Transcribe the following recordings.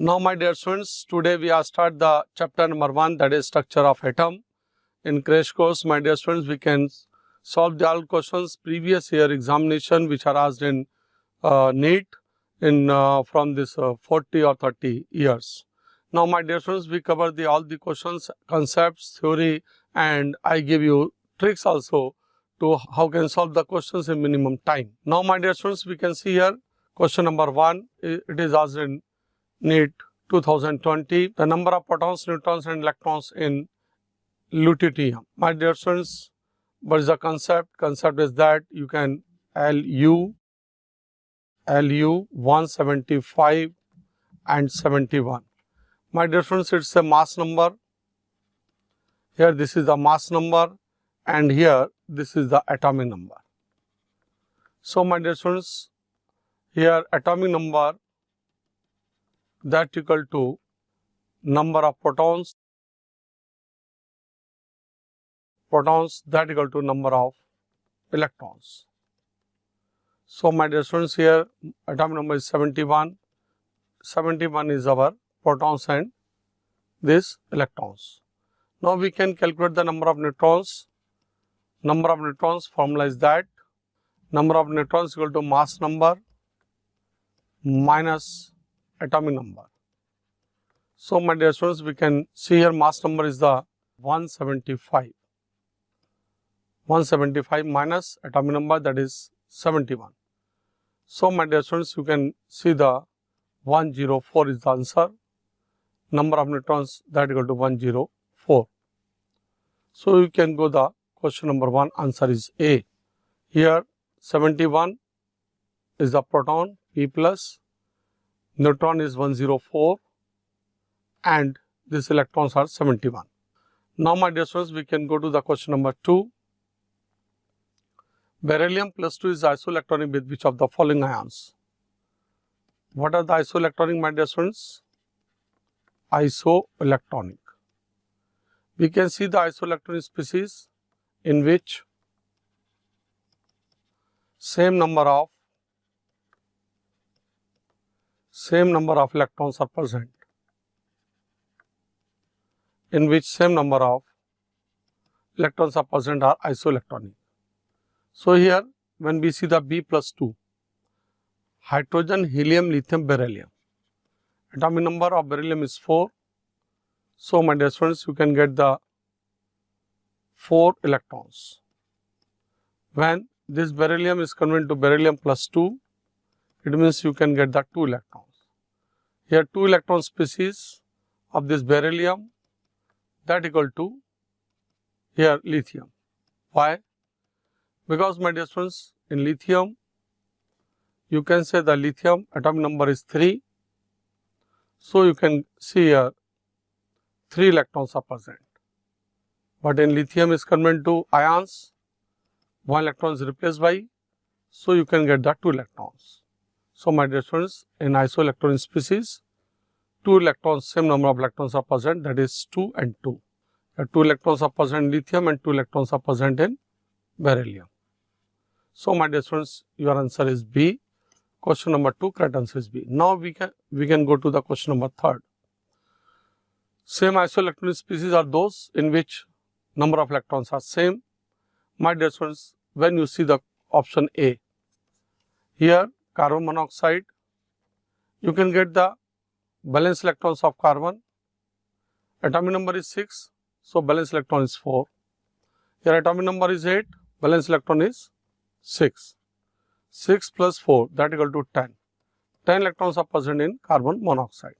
Now my dear students, today we are start the chapter number 1, that is structure of atom. In crash course, my dear students, we can solve the all questions previous year examination which are asked in NEET in from this 40 or 30 years. Now my dear students, we cover all the questions, concepts, theory, and I give you tricks also to how can solve the questions in minimum time. Now my dear students, we can see here question number 1, it is asked in NEET 2020, the number of protons, neutrons and electrons in lutetium. My dear students, what is the concept? Concept is that you can Lu 175 and 71. My dear students, it's a mass number. Here this is the mass number and here this is the atomic number. So my dear students, here atomic number that equal to number of protons that equal to number of electrons. So my dear students, here atomic number is 71. 71 is our protons and this electrons. Now we can calculate the number of neutrons. Number of neutrons formula is that number of neutrons equal to mass number minus atomic number. So my dear students, we can see here mass number is the 175. 175 minus atomic number, that is 71. So my dear students, you can see the 104 is the answer. Number of neutrons that equal to 104. So you can go the question number 1, answer is A. Here 71 is the proton, P plus, neutron is 104 and these electrons are 71. Now my dear students, we can go to the question number 2. Beryllium plus 2 is isoelectronic with which of the following ions? What are the isoelectronic, my dear students? Isoelectronic. We can see the isoelectronic species in which same number of electrons are present. In which same number of electrons are present are isoelectronic. So here when we see the B plus 2, hydrogen, helium, lithium, beryllium. Atomic number of beryllium is 4. So my dear students, you can get the 4 electrons. When this beryllium is converted to beryllium plus 2, it means you can get the 2 electrons. Here 2 electron species of this beryllium that equal to here lithium. Why? Because my dear students, in lithium, you can say the lithium atomic number is 3. So you can see here 3 electrons are present. But in lithium is converted to ions, 1 electron is replaced by, so you can get the 2 electrons. So my dear students, in isoelectronic species, 2 electrons, same number of electrons are present, that is 2 and 2. The 2 electrons are present in lithium and 2 electrons are present in beryllium. So my dear students, your answer is B. Question number 2, correct answer is B. Now we can go to the question number 3. Same isoelectronic species are those in which number of electrons are same. My dear students, when you see the option A, here carbon monoxide, you can get the valence electrons of carbon. Atomic number is 6, so valence electron is 4. Here atomic number is 8, valence electron is 6. 6 plus 4 that equal to 10. 10 electrons are present in carbon monoxide.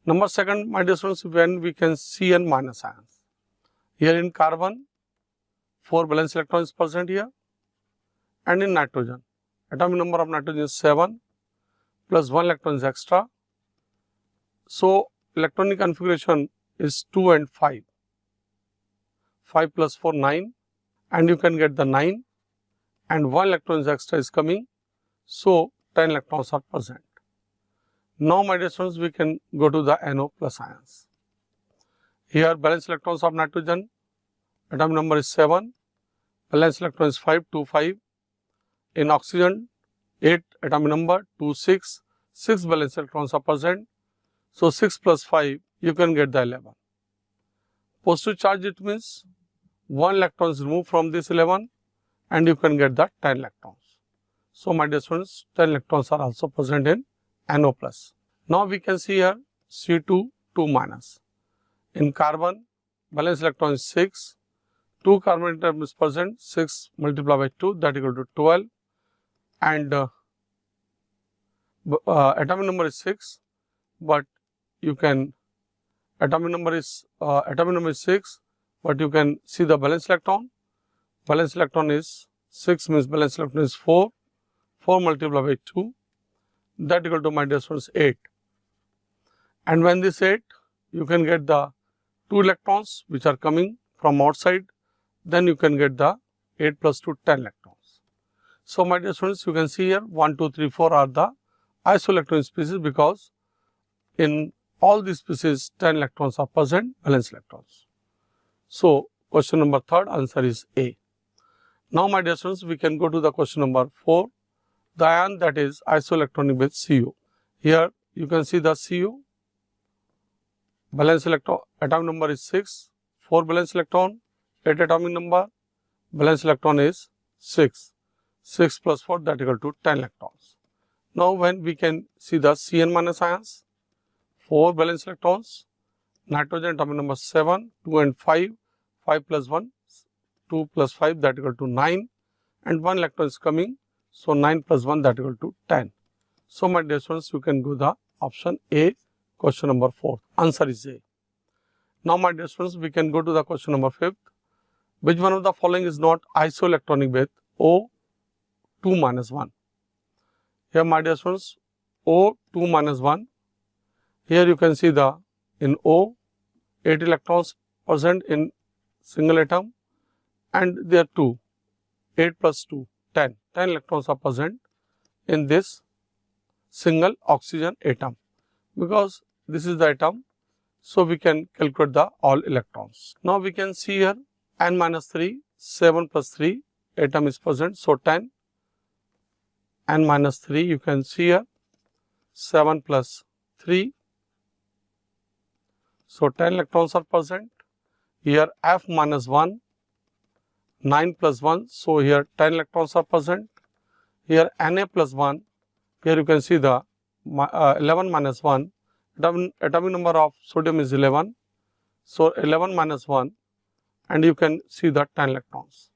Number 2, my dear students, when we can Cn minus ions. Here in carbon, 4 valence electron is present here, and in nitrogen, atomic number of nitrogen is 7 plus 1 electron is extra. So electronic configuration is 2 and 5. 5 plus 4, 9, and you can get the 9, and 1 electron is extra is coming, so 10 electrons are present. Now my dear students, we can go to the NO plus ions. Here valence electrons of nitrogen, atomic number is 7, valence electron is 5, 2, 5. In oxygen, 8 atomic number, 2, 6, 6 valence electrons are present. So 6 plus 5, you can get the 11. Positive charge, it means 1 electron is removed from this 11 and you can get the 10 electrons. So my dear students, 10 electrons are also present in NO+. Now we can see here C2, 2 minus. In carbon, valence electron is 6, 2 carbon atom is present, 6 multiplied by 2, that equal to 12, and atomic number is 6, but you can, atomic number is 6, but you can see the valence electron. Valence electron is 6, means valence electron is 4, 4 multiplied by 2, that equal to, my dear students, 8. And when this 8, you can get the 2 electrons which are coming from outside, then you can get the 8 plus 2, 10 electrons. So my dear students, you can see here 1, 2, 3, 4 are the isoelectron species, because in all these species 10 electrons are present, valence electrons. So question number 3rd answer is A. Now my dear students, we can go to the question number 4, the ion that is isoelectronic with Cu. Here you can see the Cu, valence electron, atomic number is 6, 4 valence electron, 8 atomic number, valence electron is 6, 6 plus 4, that equal to 10 electrons. Now when we can see the Cn minus ions, 4 valence electrons, nitrogen atomic number 7, 2 and 5, 5 plus 1, 2 plus 5, that equal to 9, and 1 electron is coming, so 9 plus 1, that equal to 10. So my dear students, you can go the option A, question number 4. Answer is A. Now my dear students, we can go to the question number 5th. Which one of the following is not isoelectronic with O2 minus 1? Here my dear students, O2 minus 1. Here you can see the, in O, 8 electrons present in single atom, and there are 2, 8 plus 2, 10. 10 electrons are present in this single oxygen atom. Because this is the atom, so we can calculate the all electrons. Now we can see here n minus 3, 7 plus 3, atom is present, so 10, n minus 3, you can see here 7 plus 3, so 10 electrons are present. Here F minus 1, 9 plus 1, so here 10 electrons are present. Here Na plus 1, here you can see the 11 minus 1, atomic number of sodium is 11, so 11 minus 1, and you can see the 10 electrons.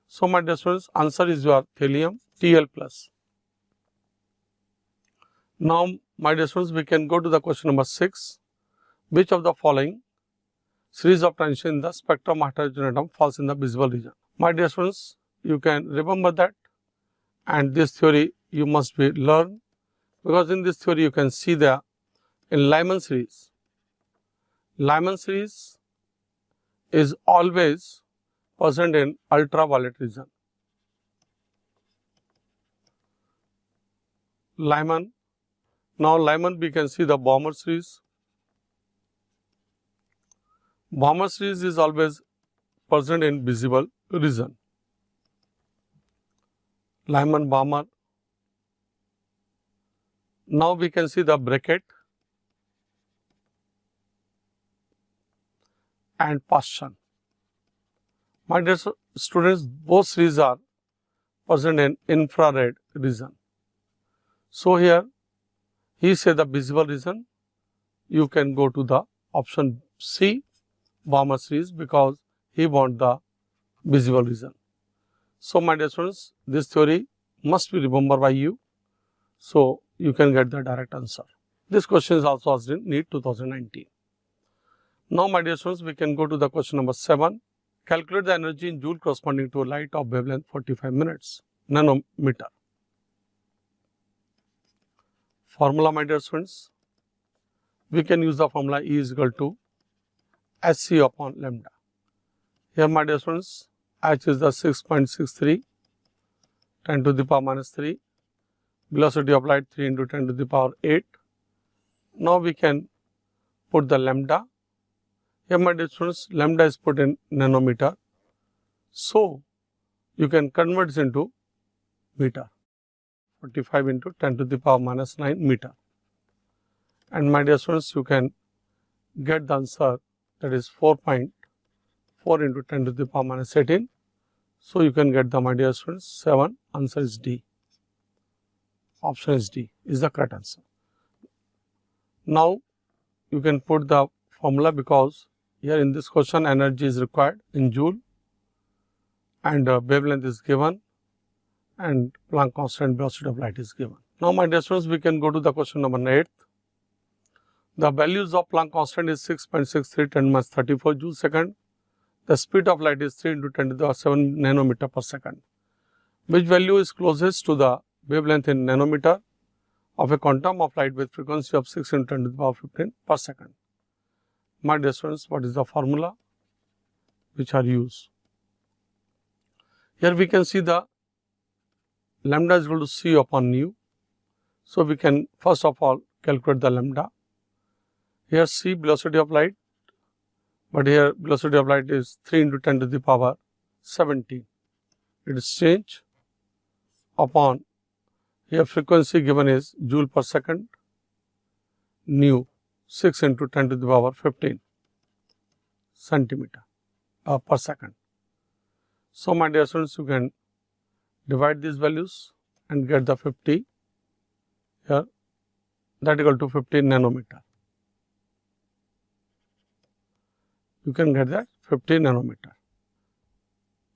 So my dear students, answer is your thallium, Tl plus. Now my dear students, we can go to the question number 6. Which of the following series of transition in the spectrum of hydrogen atom falls in the visible region? My dear students, you can remember that, and this theory you must be learn, because in this theory you can see the, in Lyman series is always present in ultraviolet region. Lyman, now Lyman we can see the Balmer series. Balmer series is always present in visible region. Lyman, Balmer. Now we can see the bracket and Paschen. My dear students, both series are present in infrared region. So here he said the visible region, you can go to the option C, Balmer series, because he want the visible region. So my dear students, this theory must be remembered by you, so you can get the direct answer. This question is also asked in NEET 2019. Now my dear students, we can go to the question number 7. Calculate the energy in joule corresponding to a light of wavelength 45 minutes, nanometer. Formula, my dear students, we can use the formula E is equal to Hc upon lambda. Here my dear students, H is the 6.63, 10 to the power minus 3, velocity of light 3 into 10 to the power 8. Now we can put the lambda. Here my dear students, lambda is put in nanometer, so you can convert this into meter. 45 into 10 to the power minus 9 meter. and my dear students, you can get the answer, that is 4.4 into 10 to the power minus 18. So, you can get the, my dear students, 7. Answer is D. Option is D is the correct answer. Now, you can put the formula, because here in this question energy is required in joule and wavelength is given and Planck constant velocity of light is given. Now, my dear students, we can go to the question number 8. The values of Planck constant is 6.63 10 minus 34 joule second. The speed of light is 3 into 10 to the 7 nanometer per second. Which value is closest to the wavelength in nanometer of a quantum of light with frequency of 6 into 10 to the power 15 per second? My dear students, what is the formula which are used? Here we can see the lambda is equal to c upon nu. So, we can first of all calculate the lambda. Here c velocity of light, but here velocity of light is 3 into 10 to the power 17. It is change upon, here frequency given is joule per second, nu 6 into 10 to the power 15 centimeter per second. So, my dear students, you can divide these values and get the 50 here, that equal to 15 nanometer. You can get that 15 nanometer.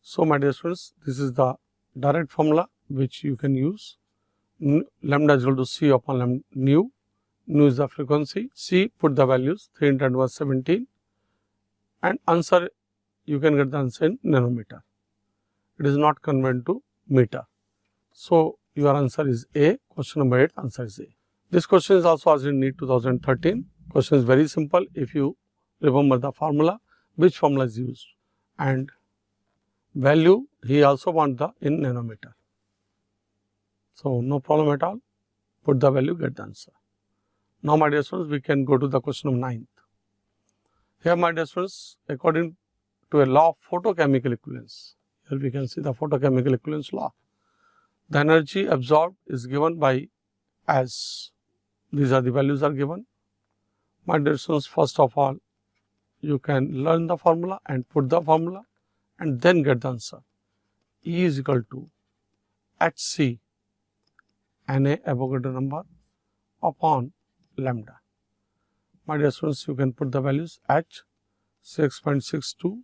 So, my dear students, this is the direct formula which you can use. Lambda is equal to c upon nu. Nu is the frequency. C, put the values 3 into 10 was 17, and answer, you can get the answer in nanometer. It is not converted to meter. So, your answer is A. Question number 8, answer is A. This question is also asked in NEET 2013. Question is very simple. If you remember the formula, which formula is used, and value he also want the in nanometer. So, no problem at all. Put the value, get the answer. Now, my dear students, we can go to the question of 9th. Here, my dear students, according to a law of photochemical equivalence, here we can see the photochemical equivalence law. The energy absorbed is given by as, these are the values are given. My dear students, first of all, you can learn the formula and put the formula and then get the answer. E is equal to Hc Na Avogadro number upon lambda. My dear students, you can put the values. H 6.62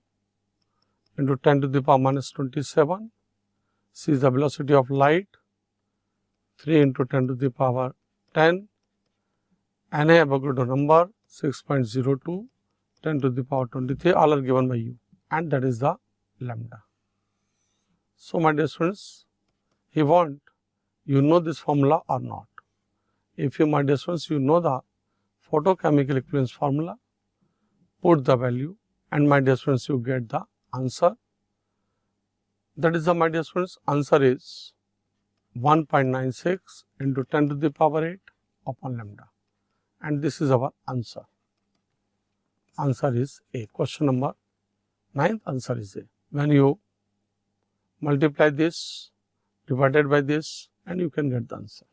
into 10 to the power minus 27. C is the velocity of light, 3 into 10 to the power 10. Na Avogadro number 6.02, 10 to the power 23, all are given by you, and that is the lambda. So, my dear students, he want you know this formula or not. If you, my dear students, you know the photochemical equivalence formula, put the value, and my dear students, you get the answer. That is the, my dear students, answer is 1.96 into 10 to the power 8 upon lambda, and this is our answer. Answer is A. Question number 9, answer is A. When you multiply this divided by this, and you can get the answer.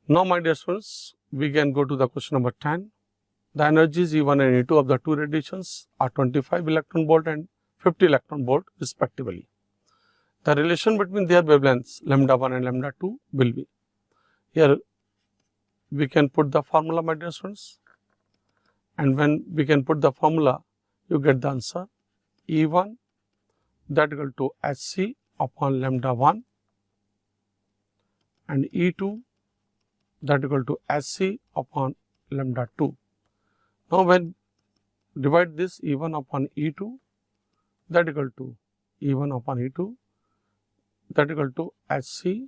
Now, my dear students, we can go to the question number 10. The energies E1 and E2 of the two radiations are 25 electron volt and 50 electron volt respectively. The relation between their wavelengths lambda 1 and lambda 2 will be. Here we can put the formula, my dear students, and when we can put the formula, you get the answer. E1 that equal to Hc upon lambda 1 and E2 that equal to Hc upon lambda 2. Now, when divide this E1 upon E2 that equal to E1 upon E2 that equal to Hc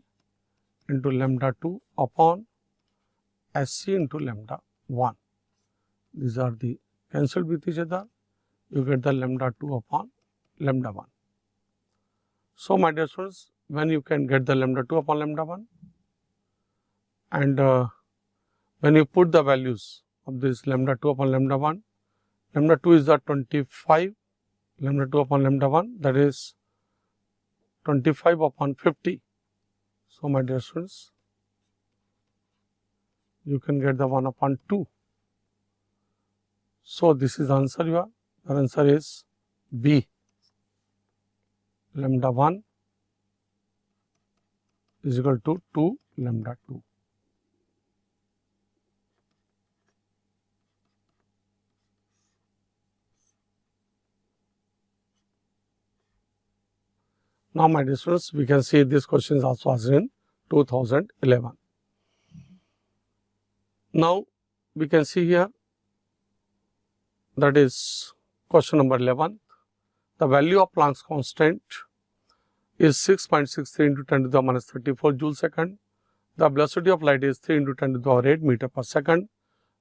into lambda 2 upon Hc into lambda 1. These are the cancelled with each other, you get the lambda 2 upon lambda 1. So, my dear students, when you can get the lambda 2 upon lambda 1, and when you put the values of this lambda 2 upon lambda 1, lambda 2 is the 25, lambda 2 upon lambda 1, that is 25 upon 50. So, my dear students, you can get the 1 upon 2. So, this is the answer. Your answer is B, lambda 1 is equal to 2 lambda 2. Now, my dear students, we can see this question is also asked in 2011. Now, we can see here, that is question number 11. The value of Planck's constant is 6.63 into 10 to the minus 34 joule second. The velocity of light is 3 into 10 to the power 8 meter per second.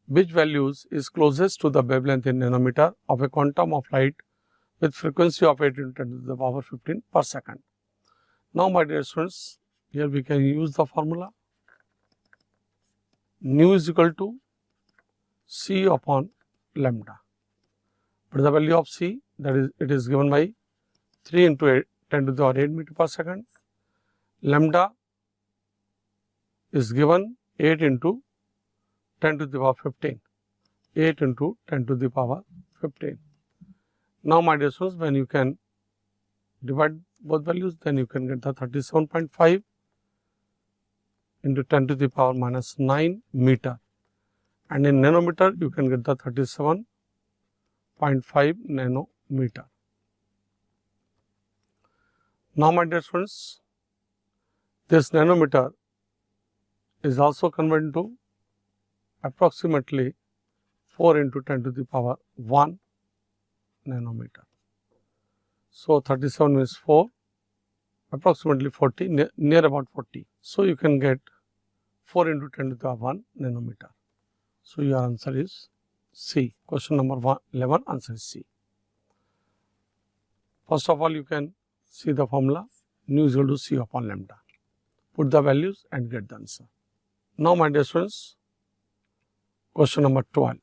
Which values is closest to the wavelength in nanometer of a quantum of light with frequency of 8 into 10 to the power 15 per second. Now, my dear students, here we can use the formula. Nu is equal to C upon lambda. But the value of C, that is, it is given by 3 into 8, 10 to the power 8 meter per second. Lambda is given 8 into 10 to the power 15. 8 into 10 to the power 15. Now, my dear students, when you can divide both values, then you can get the 37.5 into 10 to the power minus 9 meter. And in nanometer, you can get the 37.5 nanometer. Now, my dear students, this nanometer is also converted to approximately 4 into 10 to the power 1 nanometer. So, 37 is 4, approximately 40, near about 40. So, you can get 4 into 10 to the power 1 nanometer. So, your answer is C. Question number 11, answer is C. First of all, you can see the formula, nu is equal to C upon lambda. Put the values and get the answer. Now, my dear students, question number 12.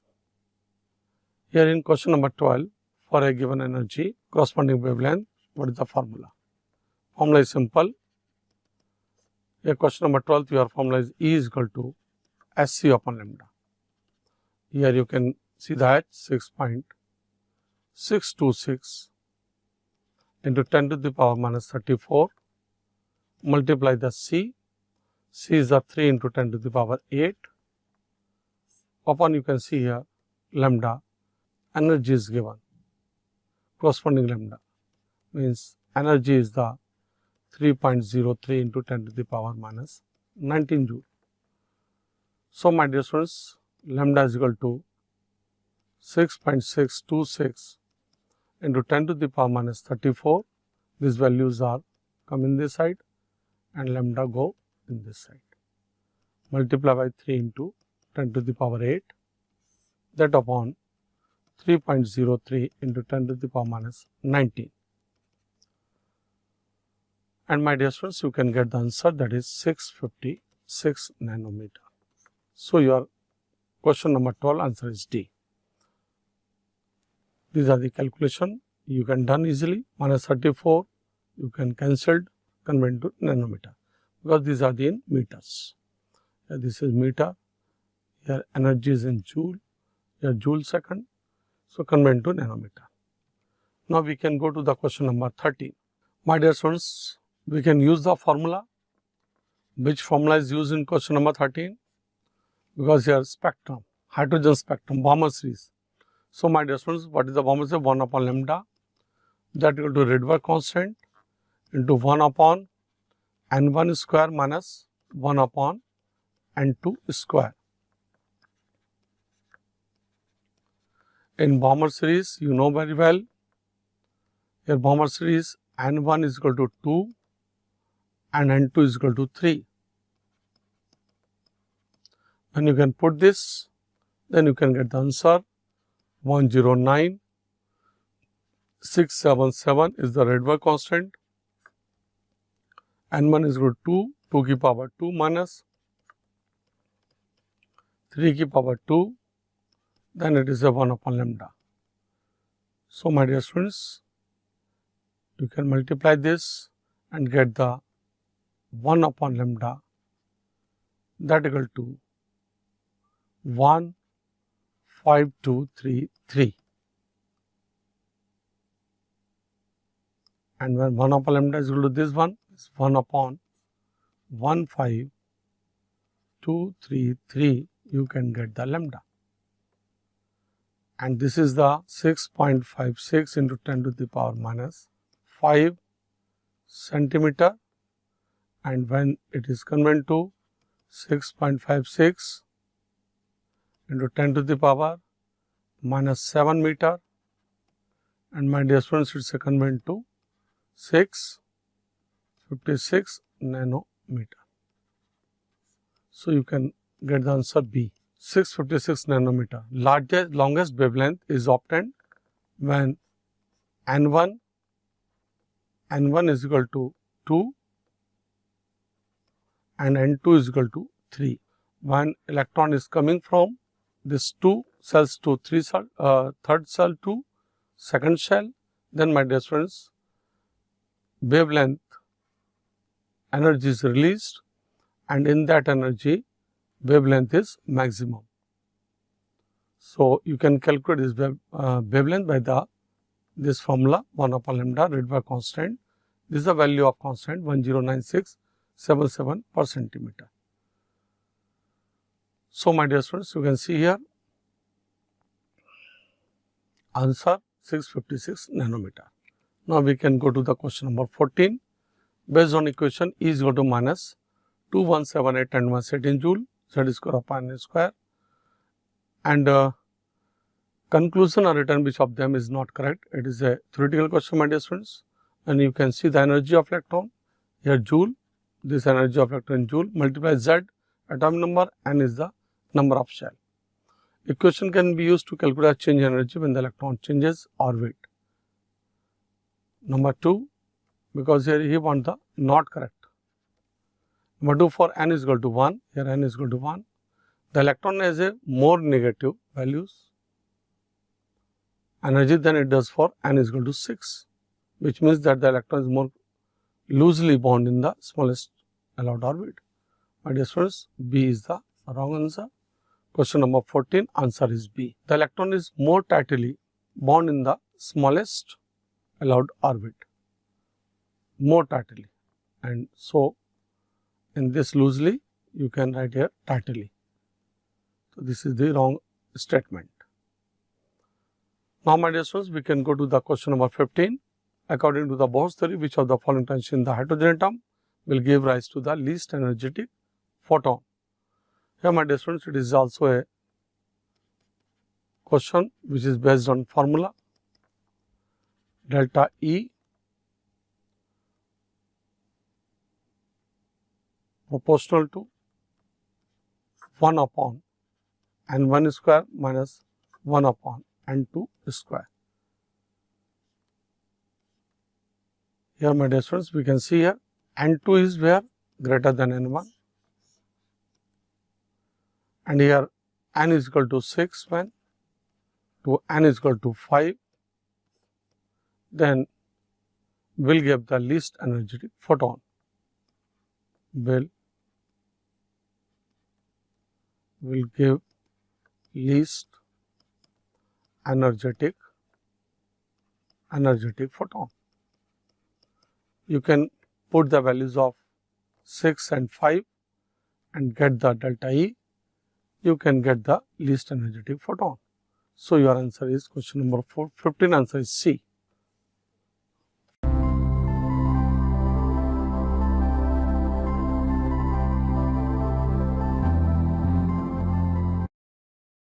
Here in question number 12, for a given energy corresponding wavelength, what is the formula? Formula is simple. Here question number 12, your formula is E is equal to SC upon lambda. Here you can see that 6.626 into 10 to the power minus 34, multiply the C. C is the 3 into 10 to the power 8. Upon you can see here lambda, energy is given. Corresponding lambda means energy is the 3.03 into 10 to the power minus 19 joule. So, my dear students, lambda is equal to 6.626 into 10 to the power minus 34. These values are come in this side and lambda go in this side. Multiply by 3 into 10 to the power 8, that upon 3.03 into 10 to the power minus 19. And my dear students, you can get the answer, that is 656 nanometer. So, your question number 12 answer is D. These are the calculation you can done easily. Minus 34 you can cancel, convert to nanometer, because these are the in meters. Here this is meter, here energy is in joule, here joule second. So, convert to nanometer. Now, we can go to the question number 13. My dear students, we can use the formula. Which formula is used in question number 13? Because here spectrum, hydrogen spectrum, Balmer series. So, my dear students, what is the Balmer series? 1 upon lambda, that equal to Rydberg constant into 1 upon n1 square minus 1 upon n2 square. In Balmer series, you know very well, here Balmer series n1 is equal to 2 and n2 is equal to 3. When you can put this, then you can get the answer 109,677 is the Rydberg constant, n1 is equal to 2 की power 2 minus 3 की power 2, then it is a 1 upon lambda. So, my dear students, you can multiply this and get the 1 upon lambda, that equal to 15233. And when 1 upon lambda is equal to this one, it's 1 upon 15233, you can get the lambda. And this is the 6.56 into 10 to the power minus 5 centimeter. And when it is converted to 6.56 into 10 to the power minus 7 meter, and my dear students, it's a converted to 656 nanometer. So you can get the answer B. 656 nanometer. Longest wavelength is obtained when N1 is equal to 2 and N2 is equal to 3. When electron is coming from this 2 cells to 3 cell, third cell to second shell, then my dear friends, wavelength energy is released, and in that energy wavelength is maximum. So you can calculate this wavelength by this formula 1 upon lambda Rydberg constant. This is the value of constant 109677 per centimeter. So my dear students, you can see here answer 656 nanometer. Now we can go to the question number 14. Based on equation E is equal to minus 2178 and 118 joule, Z square upon N square, and conclusion are written which of them is not correct. It is a theoretical question, my dear students, and you can see the energy of electron here joule, this energy of electron in joule multiply Z atomic number, N is the number of shell. Equation can be used to calculate change in energy when the electron changes orbit. Number 2, because here he want the not correct. Number 2, for N is equal to 1, here N is equal to 1. The electron has a more negative values energy than it does for N is equal to 6, which means that the electron is more loosely bound in the smallest allowed orbit. My dear students, B is the wrong answer. Question number 14, answer is B. The electron is more tightly bound in the smallest allowed orbit, more tightly, and so in this loosely you can write here tightly. So this is the wrong statement. Now my dear students, we can go to the question number 15. According to the Bohr's theory, which of the following transitions in the hydrogen atom will give rise to the least energetic photon? Here my dear students, it is also a question which is based on formula delta E proportional to 1 upon N1 square minus 1 upon N2 square. Here my dear students, we can see here N2 is where greater than N1, and here N is equal to 6 when to N is equal to 5, then will give the least energetic photon, will give least energetic photon. You can put the values of 6 and 5 and get the delta E, you can get the least energetic photon. So your answer is question number 15, answer is C.